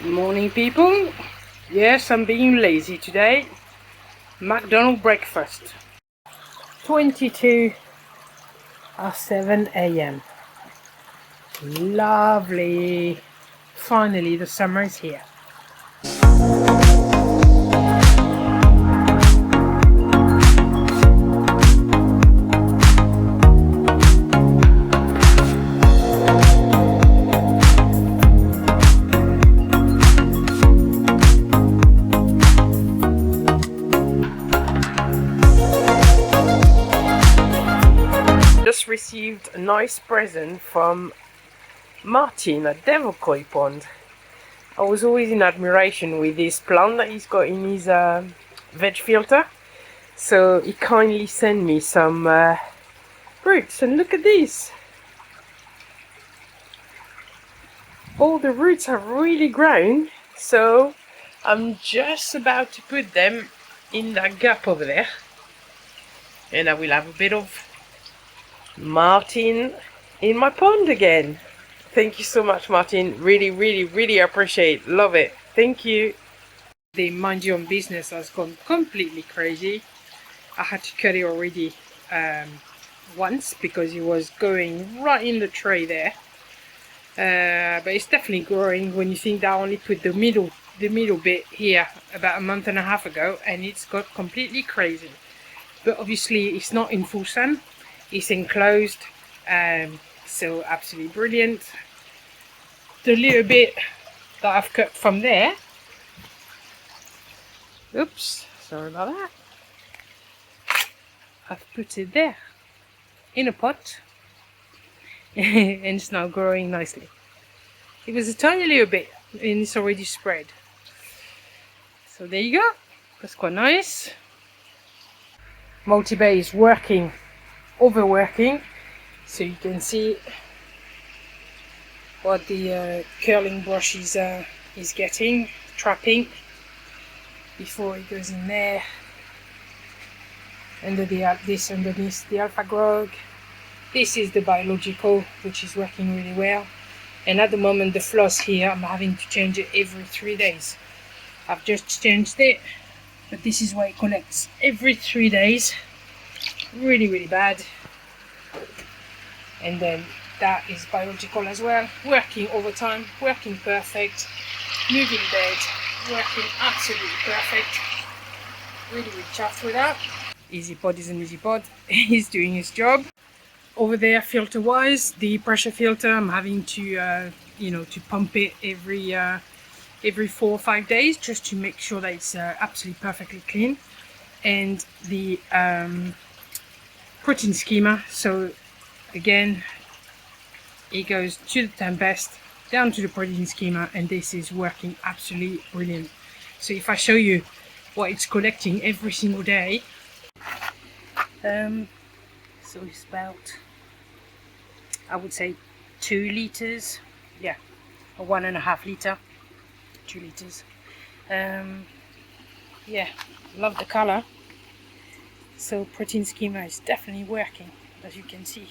Morning, people. Yes, I'm being lazy today. McDonald's breakfast. 22:07 a.m. Lovely. Finally, the summer is here. Just received a nice present from Martin at Devilkoi Pond. I was always in admiration with this plant that he's got in his veg filter. So he kindly sent me some roots, and look at this. All the roots have really grown, so I'm just about to put them in that gap over there. And I will have a bit of Martin in my pond again. Thank you so much, Martin. Really appreciate. Love it. Thank you. The mind your own business has gone completely crazy. I had to cut it already once because it was going right in the tray there. But it's definitely growing when you think that I only put the middle bit here about a month and a half ago, and it's got completely crazy. But obviously it's not in full sun. It's enclosed, so absolutely brilliant. The little bit that I've cut from there, oops, sorry about that, I've put it there in a pot and it's now growing nicely. It was a tiny little bit and it's already spread. So there you go, that's quite nice. Multibay is working, overworking, so you can see what the curling brush is getting, trapping before it goes in there. Under underneath the alpha grog. This is the biological, which is working really well. And at the moment the floss here, I'm having to change it every 3 days. I've just changed it, but this is why it collects every 3 days. Really bad. And then that is biological as well, working overtime, working perfect, moving bed, working absolutely perfect. Really chuffed with that. Easy pod is an easy pod. He's doing his job. Over there, filter wise, the pressure filter, I'm having to to pump it every 4 or 5 days just to make sure that it's absolutely perfectly clean. And the protein schema, so again it goes to the tempest, down to the protein schema, and this is working absolutely brilliant. So if I show you what it's collecting every single day, so it's about, I would say 2 liters, yeah, or 1.5 liter, 2 liters. Yeah, love the color. So protein schema is definitely working, as you can see.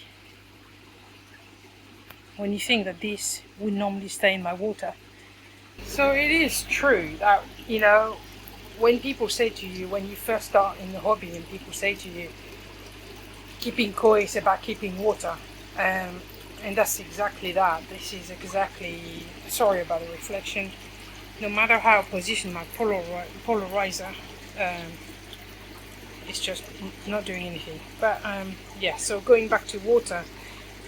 When you think that this would normally stay in my water. So it is true that, when people say to you, when you first start in the hobby and people say to you, keeping koi is about keeping water, and that's exactly that. This is exactly, sorry about the reflection, no matter how I position my polarizer, it's just not doing anything. But yeah, so going back to water,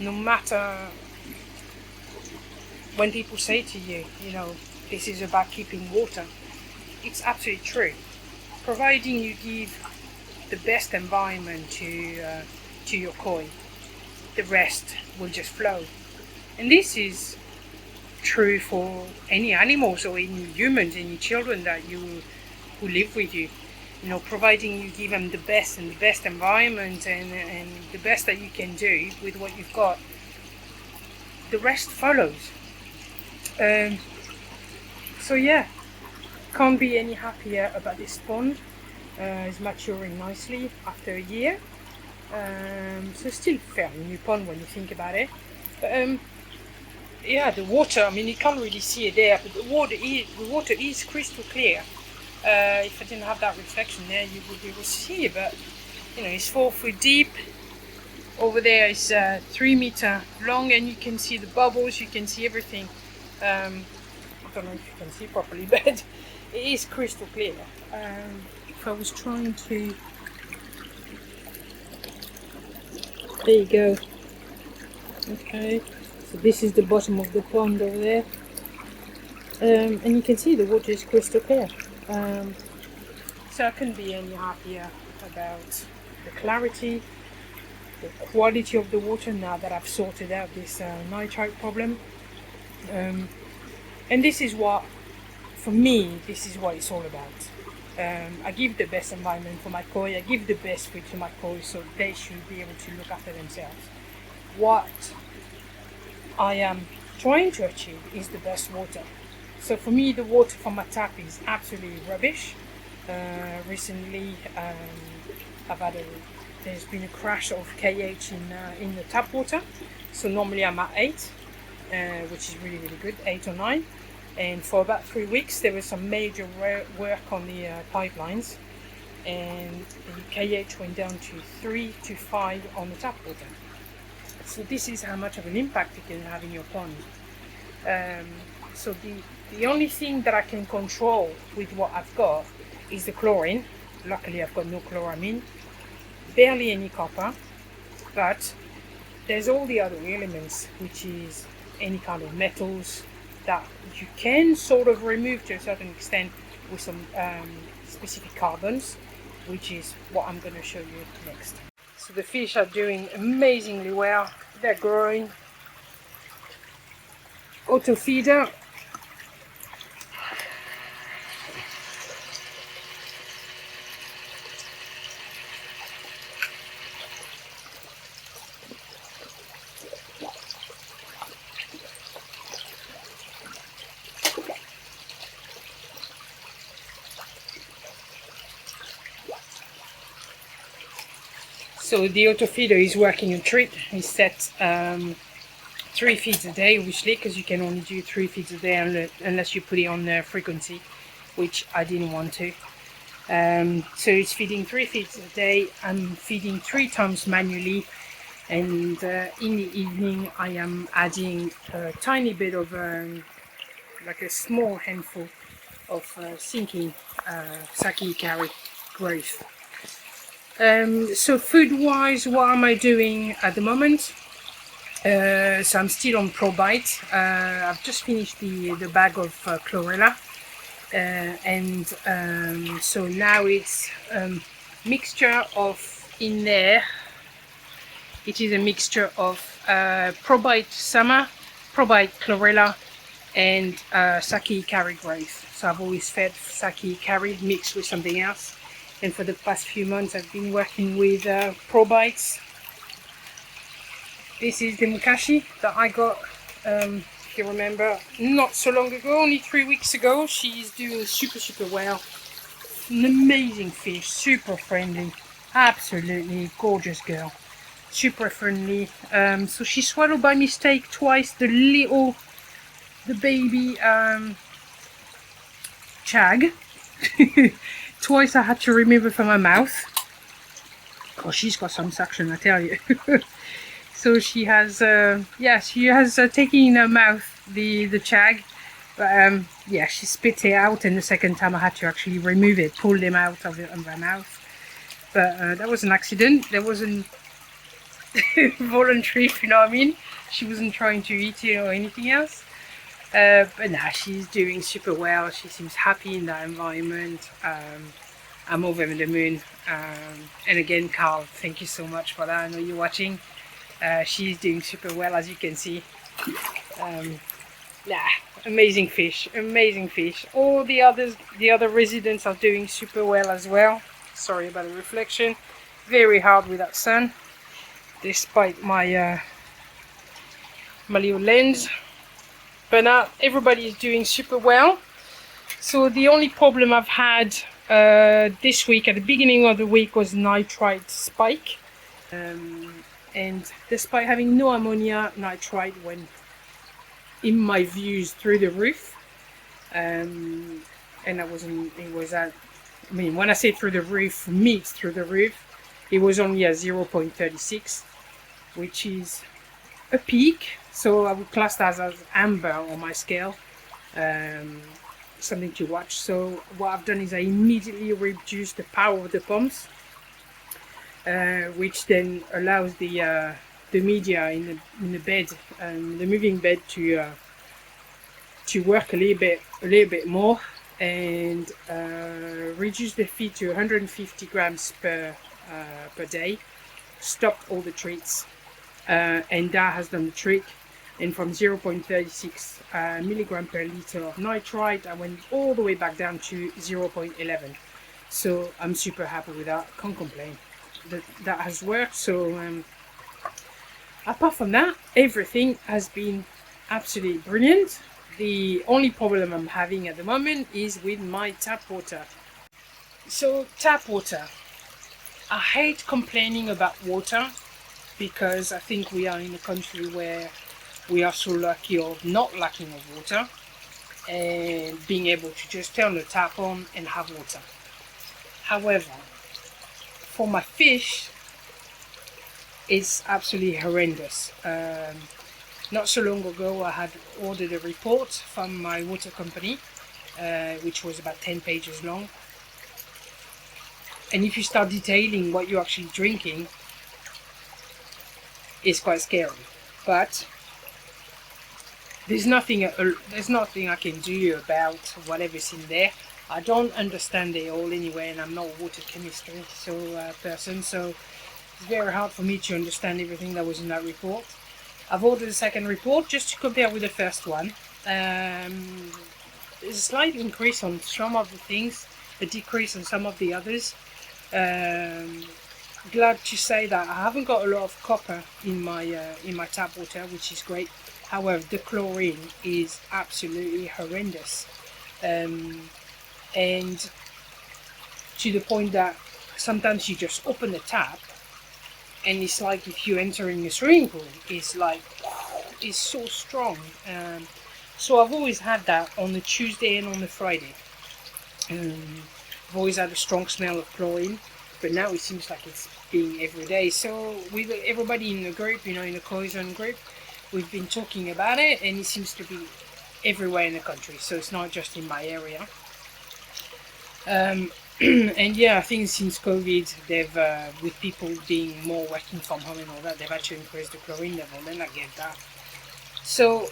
no matter, when people say to you, this is about keeping water, it's absolutely true. Providing you give the best environment to your koi, the rest will just flow. And this is true for any animals or any humans, any children that who live with you. Providing you give them the best environment and the best that you can do with what you've got, the rest follows. So yeah, can't be any happier about this pond. It's maturing nicely after a year. So still fairly new pond when you think about it. But yeah, the water, I mean, you can't really see it there, but the water is crystal clear. If I didn't have that reflection there, you would be able to see it, but you know, it's 4 foot deep. Over there is 3 meter long, and you can see the bubbles, you can see everything. I don't know if you can see properly, but it is crystal clear. If I was trying to, there you go. Okay, so this is the bottom of the pond over there, and you can see the water is crystal clear. So I couldn't be any happier about the clarity, the quality of the water now that I've sorted out this nitrite problem. And this is what, for me, this is what it's all about. I give the best environment for my koi, I give the best food to my koi, so they should be able to look after themselves. What I am trying to achieve is the best water. So for me, the water from my tap is absolutely rubbish. Recently, there's been a crash of KH in the tap water. So normally I'm at 8, which is really good, 8 or 9. And for about 3 weeks, there was some major work on the pipelines, and the KH went down to 3 to 5 on the tap water. So this is how much of an impact it can have in your pond. So the only thing that I can control with what I've got is the chlorine. Luckily I've got no chloramine, barely any copper, but there's all the other elements, which is any kind of metals that you can sort of remove to a certain extent with some specific carbons, which is what I'm going to show you next. So the fish are doing amazingly well. They're growing. Auto feeder. So the auto feeder is working a treat. It's set 3 feeds a day, obviously, because you can only do 3 feeds a day unless you put it on the frequency, which I didn't want to. So it's feeding 3 feeds a day. I'm feeding 3 times manually, and in the evening I am adding a tiny bit of like a small handful of sinking sake carry growth. So food wise, what am I doing at the moment? So I'm still on ProBite. I've just finished the bag of chlorella, and so now it's mixture of, in there it is a mixture of ProBite summer, ProBite chlorella, and sake carry growth. So I've always fed sake carry mixed with something else. And for the past few months I've been working with ProBites. This is the Mukashi that I got, if you remember, not so long ago, only 3 weeks ago. She's doing super well. An amazing fish, super friendly, absolutely gorgeous girl, super friendly. So she swallowed by mistake twice the baby chag. Twice I had to remove it from her mouth. Oh, she's got some suction, I tell you. So she has, taken in her mouth the chag, but yeah, she spit it out, and the second time I had to actually remove it, pull them out of her mouth. But that was an accident. There wasn't voluntary, if you know what I mean. She wasn't trying to eat it or anything else. But now she's doing super well. She seems happy in that environment. I'm over the moon. And again, Carl, thank you so much for that. I know you're watching. She's doing super well, as you can see. Amazing fish, amazing fish. All the other residents are doing super well as well. Sorry about the reflection. Very hard with that sun, despite my my little lens. But now everybody is doing super well. So the only problem I've had this week, at the beginning of the week, was nitrite spike. And despite having no ammonia, nitrite went in my views through the roof. And I wasn't, it was at, I mean, when I say through the roof, for me it's through the roof. It was only at 0.36, which is a peak. So I would class that as amber on my scale. Something to watch. So what I've done is I immediately reduced the power of the pumps, which then allows the media in the bed, the moving bed, to work a little bit more, and reduce the feed to 150 grams per day. Stopped all the treats, and that has done the trick. And from 0.36 milligram per liter of nitrite, I went all the way back down to 0.11. So I'm super happy with that. Can't complain. That has worked. So apart from that, everything has been absolutely brilliant. The only problem I'm having at the moment is with my tap water. So tap water, I hate complaining about water, because I think we are in a country where we are so lucky of not lacking of water and being able to just turn the tap on and have water. However, for my fish, it's absolutely horrendous. Not so long ago, I had ordered a report from my water company, which was about 10 pages long. And if you start detailing what you're actually drinking, it's quite scary. But there's nothing I can do about whatever's in there. I don't understand it all anyway, and I'm not a water chemistry person, so it's very hard for me to understand everything that was in that report. I've ordered a second report just to compare with the first one. There's a slight increase on some of the things, a decrease on some of the others. Glad to say that I haven't got a lot of copper in my tap water, which is great. However, the chlorine is absolutely horrendous, and to the point that sometimes you just open the tap and it's like if you're entering a swimming pool. It's like, it's so strong. So I've always had that on the Tuesday and on the Friday. I've always had a strong smell of chlorine, but now it seems like it's being every day. So with everybody in the group, in the Coizon group, we've been talking about it, and it seems to be everywhere in the country, so it's not just in my area. And yeah, I think since COVID, they've with people being more working from home and all that, they've actually increased the chlorine level, and I get that. So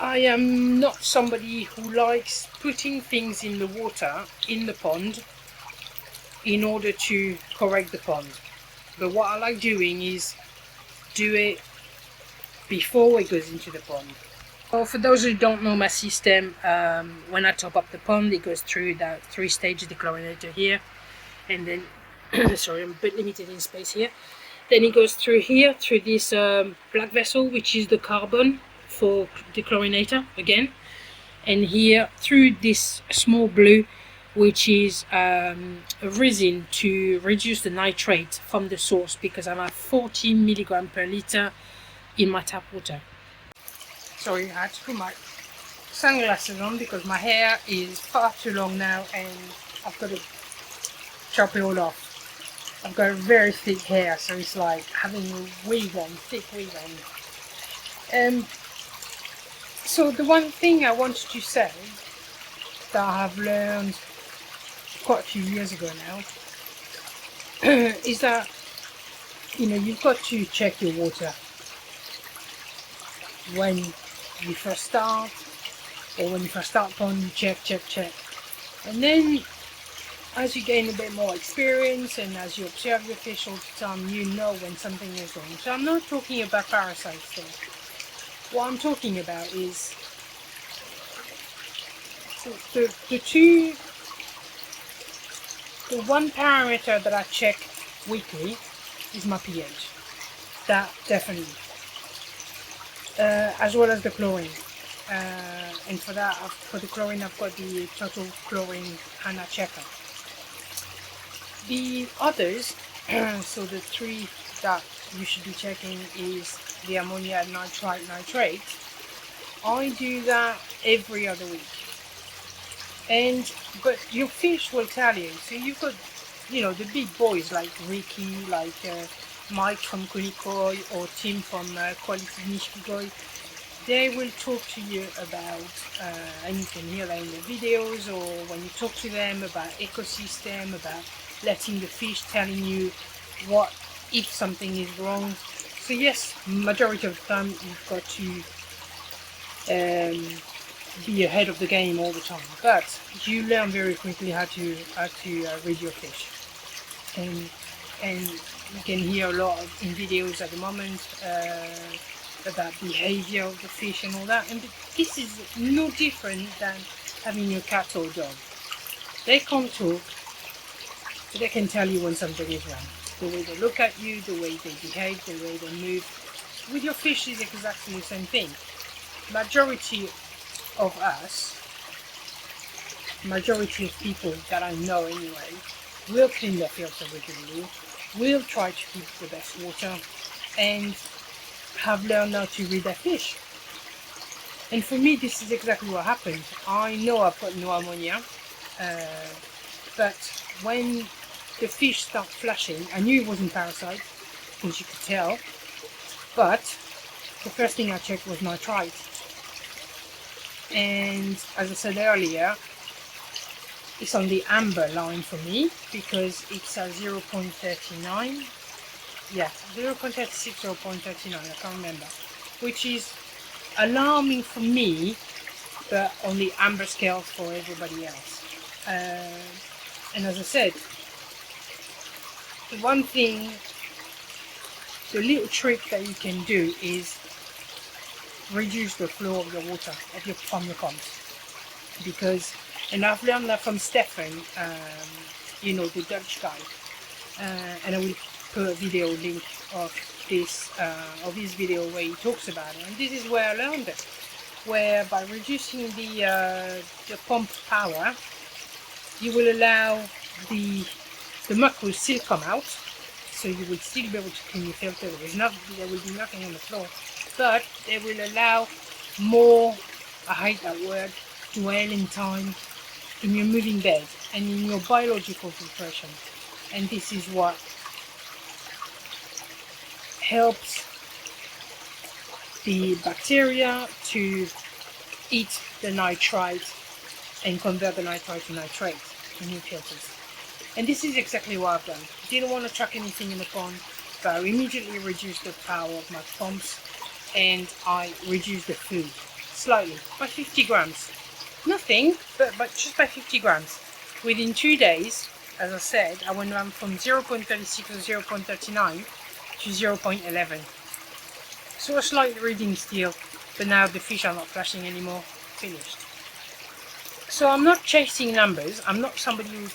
I am not somebody who likes putting things in the water, in the pond, in order to correct the pond. But what I like doing is do it before it goes into the pond. Well, for those who don't know my system, when I top up the pond, it goes through that 3-stage dechlorinator here, and then sorry, I'm a bit limited in space here. Then it goes through here, through this black vessel, which is the carbon for dechlorinator again, and here through this small blue, which is a resin to reduce the nitrate from the source, because I'm at 40 milligram per liter in my tap water. Sorry, I had to put my sunglasses on because my hair is far too long now and I've got to chop it all off. I've got a very thick hair, so it's like having a wig on, thick wig on. So the one thing I wanted to say that I have learned quite a few years ago now is that you've got to check your water when you first start, or when you first start pond, you check, and then as you gain a bit more experience and as you observe your fish all the time, you know when something is wrong. So I'm not talking about parasites here. What I'm talking about is the one parameter that I check weekly is my pH. That definitely. As well as the chlorine. And for the chlorine, I've got the total chlorine HANA checker. The others, so the 3 that you should be checking is the ammonia, nitrite, nitrate, I do that every other week. But your fish will tell you. So you've got, the big boys like Ricky, like Mike from Kunikoi, or Tim from Quality Nishikigoi. They will talk to you about, and you can hear that in the videos, or when you talk to them about ecosystem, about letting the fish telling you what if something is wrong. So yes, majority of the time you've got to be ahead of the game all the time, but you learn very quickly how to read your fish, and you can hear a lot in videos at the moment about behaviour of the fish and all that. And this is no different than having your cat or dog. They can't talk, but they can tell you when something is wrong. The way they look at you, the way they behave, the way they move. With your fish is exactly the same thing. Majority of people that I know anyway, will clean their filter regularly, will try to keep the best water, and have learned how to read their fish. And for me, this is exactly what happened. I know I've got no ammonia, but when the fish start flashing, I knew it wasn't parasite, because you could tell, but the first thing I checked was nitrite. And as I said earlier, it's on the amber line for me, because it's at 0.39. Yeah, 0.36, 0.39, I can't remember. Which is alarming for me, but on the amber scale for everybody else. And as I said, the one thing, the little trick that you can do is reduce the flow of your water from your pumps, because, and I've learned that from Stefan, the Dutch guy, and I will put a video link of his video where he talks about it. And this is where I learned it, where by reducing the pump power, you will allow the muck will still come out, so you will still be able to clean your filter. There will be nothing on the floor, but they will allow more, I hate that word, dwelling time in your moving bed and in your biological filtration. And this is what helps the bacteria to eat the nitrite and convert the nitrite to nitrate in your filters. And this is exactly what I've done. Didn't want to chuck anything in the pond, but I immediately reduced the power of my pumps, and I reduced the food slightly by 50 grams. Nothing, but just by 50 grams. Within 2 days, as I said, I went from 0.36 or 0.39 to 0.11. So a slight reading still, but now the fish are not flashing anymore. Finished. So I'm not chasing numbers. I'm not somebody who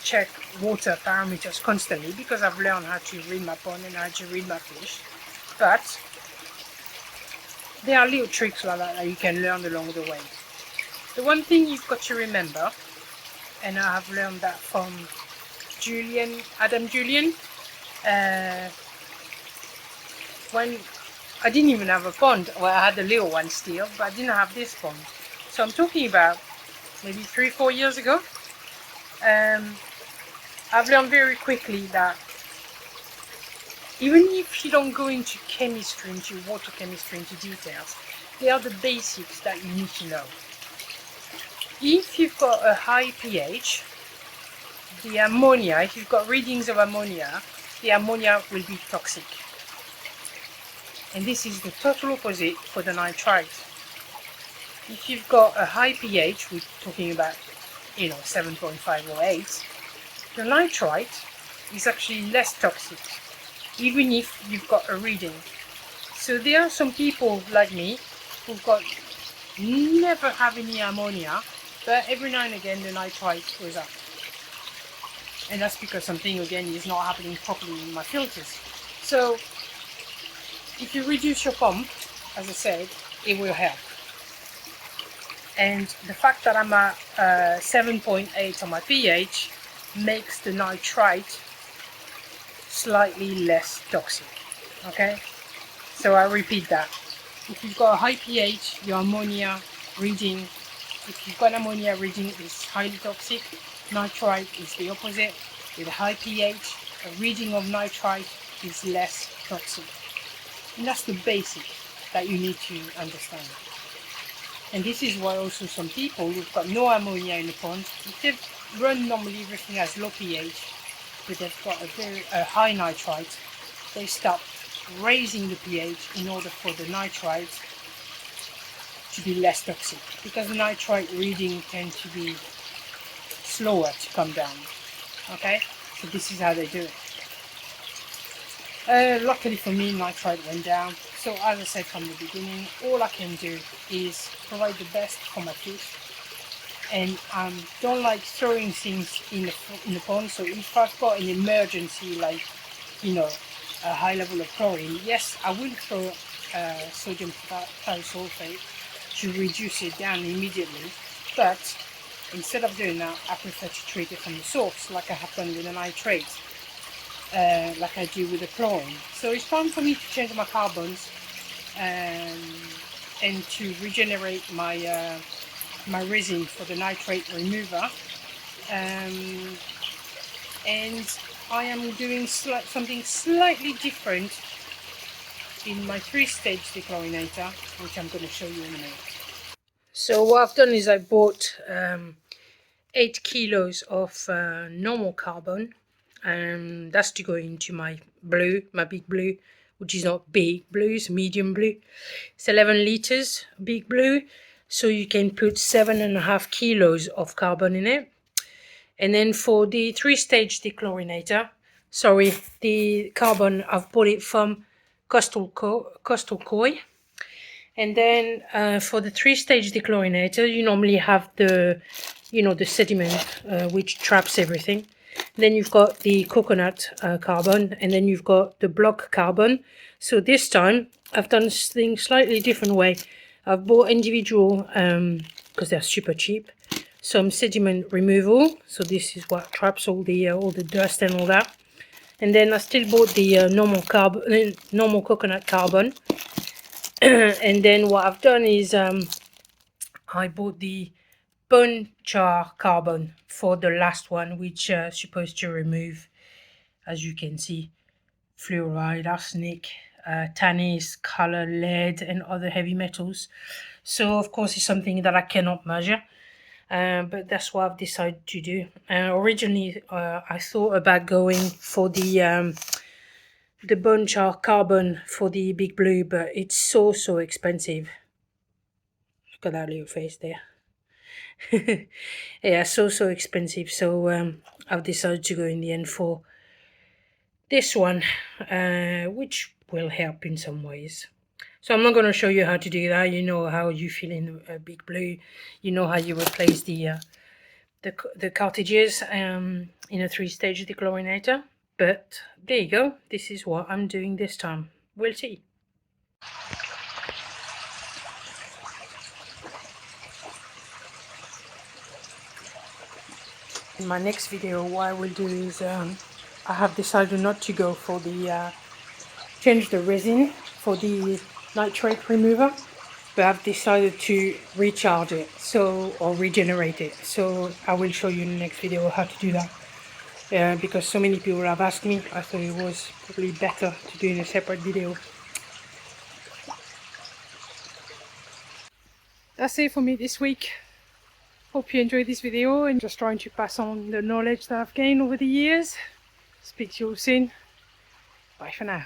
check water parameters constantly, because I've learned how to read my pond and how to read my fish. But there are little tricks like that you can learn along the way. The one thing you've got to remember, and I have learned that from Julyan, when I didn't even have a pond, well, I had a little one still, but I didn't have this pond. So I'm talking about maybe 3-4 years ago. I've learned very quickly that even if you don't go into chemistry, into water chemistry, into details, they are the basics that you need to know. If you've got a high pH, the ammonia, if you've got readings of ammonia, the ammonia will be toxic. And this is the total opposite for the nitrite. If you've got a high pH, we're talking about 7.5 or 8, the nitrite is actually less toxic, even if you've got a reading. So there are some people like me who've got never have any ammonia, but every now and again the nitrite goes up. And that's because something again is not happening properly in my filters. So if you reduce your pump, as I said, it will help. And the fact that I'm at 7.8 on my pH makes the nitrite slightly less toxic. Okay, so I repeat that. If you've got a high pH, your ammonia reading, if you've got an ammonia reading, is highly toxic. Nitrite is the opposite. With a high pH, a reading of nitrite is less toxic. And that's the basic that you need to understand. And this is why also some people who've got no ammonia in the pond, if they've run normally everything as low pH, but they've got a high nitrite, they start raising the pH in order for the nitrite to be less toxic, because the nitrite reading tends to be slower to come down. Okay, so this is how they do it. Luckily for me, nitrite went down. So as I said from the beginning, all I can do is provide the best for my fish, and don't like throwing things in the pond. So if I've got an emergency, like, you know, a high level of chlorine, yes, I will throw sodium thiosulfate to reduce it down immediately, but instead of doing that, I prefer to treat it from the source, like I have done with the nitrate, like I do with the chlorine. So it's time for me to change my carbons and to regenerate my my resin for the nitrate remover, and I am doing something slightly different in my 3-stage dechlorinator, which I'm going to show you in a minute. So what I've done is I bought 8 kilos of normal carbon, and that's to go into my blue, my big blue, which is not big blue, it's medium blue. It's 11 liters big blue, so you can put 7.5 kilos of carbon in it. And then for the 3-stage dechlorinator, sorry, the carbon, I've bought it from Wholesale. And then for the 3-stage dechlorinator, you normally have the, you know, the sediment which traps everything. Then you've got the coconut carbon, and then you've got the block carbon. So this time I've done things slightly different way. I've bought individual, because they're super cheap, some sediment removal. So this is what traps all the dust and all that. And then I still bought the normal coconut carbon. And then what I've done is I bought the bone char carbon for the last one, which is supposed to remove, as you can see, fluoride, arsenic, tannins, color, lead, and other heavy metals. So of course it's something that I cannot measure, but that's what I've decided to do. Originally I thought about going for the bone char carbon for the big blue, but it's so expensive. Look at that little face there. Yeah, so expensive. So I've decided to go in the end for this one, which will help in some ways. So I'm not going to show you how to do that. You know how you fill in a big blue. You know how you replace the cartridges in a 3-stage dechlorinator. But there you go. This is what I'm doing this time. We'll see. In my next video, what I will do is I have decided not to go for the change the resin for the nitrate remover, but I've decided to recharge it, so, or regenerate it. So I will show you in the next video how to do that, because so many people have asked me. I thought it was probably better to do in a separate video. That's it for me this week. Hope you enjoyed this video, and just trying to pass on the knowledge that I've gained over the years. Speak to you all soon. Bye for now.